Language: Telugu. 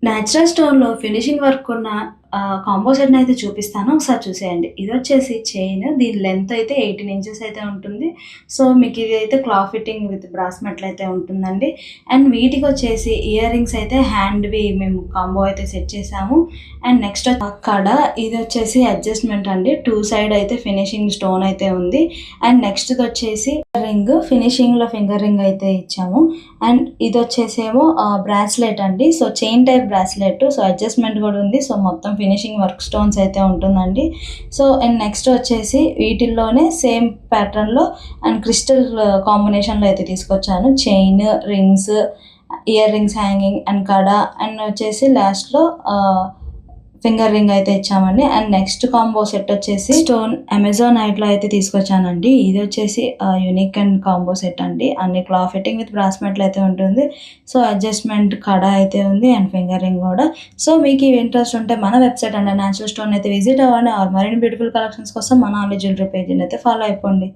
నేచురల్ స్టోన్‌లో ఫినిషింగ్ వర్క్ ఉన్న కాంబో సెట్‌ని అయితే చూపిస్తాను. ఒకసారి చూసేయండి. ఇదొచ్చేసి చైన్. దీని లెంత్ అయితే 18 ఇంచెస్ అయితే ఉంటుంది. సో, మీకు ఇదైతే cloth fitting with brass metal అయితే ఉంటుందండి. అండ్ వీటికొచ్చేసి ఇయర్ రింగ్స్ అయితే హ్యాండ్‌వి మేము కాంబో అయితే సెట్ చేసాము. అండ్ నెక్స్ట్ కడ ఇదొచ్చేసి అడ్జస్ట్‌మెంట్ అండి. 2 సైడ్ అయితే ఫినిషింగ్ స్టోన్ అయితే ఉంది. అండ్ నెక్స్ట్‌దొచ్చేసి రింగ్ ఫినిషింగ్‌లో ఫింగర్ రింగ్ అయితే ఇచ్చాము. అండ్ ఇదొచ్చేసేమో బ్రాస్లెట్ అండి. So, chain type bracelet. So, adjustment కూడా ఉంది. సో, మొత్తం ఫినిషింగ్ వర్క్ స్టోన్స్ అయితే ఉంటుందండి. సో, అండ్ నెక్స్ట్ వచ్చేసి వీటిల్లోనే సేమ్ ప్యాటర్న్‌లో అండ్ క్రిస్టల్ కాంబినేషన్‌లో అయితే తీసుకొచ్చాను. Chain, rings, ear rings hanging and కడ అండ్ వచ్చేసి లాస్ట్‌లో ఫింగర్ రింగ్ అయితే ఇచ్చామండి. అండ్ నెక్స్ట్ కాంబో సెట్ వచ్చేసి స్టోన్ అమెజాన్ నైట్‌లో అయితే తీసుకొచ్చానండి. ఇది వచ్చేసి యూనిక్ అండ్ కాంబో సెట్ అండి. అన్ని cloth fitting with brass metal అయితే ఉంటుంది. సో, అడ్జస్ట్‌మెంట్ కడ అయితే ఉంది అండ్ ఫింగర్ రింగ్ కూడా. సో, మీకు ఇవి ఇంట్రెస్ట్ ఉంటే మన వెబ్‌సైట్ అండ్ నేచురల్ స్టోన్ అయితే విజిట్ అవ్వండి. ఆర్ మరిన్ని బ్యూటిఫుల్ కలెక్షన్స్ కోసం మన ఆన్లీ జ్యువెలరీ పేజ్‌ని అయితే ఫాలో అయిపోండి.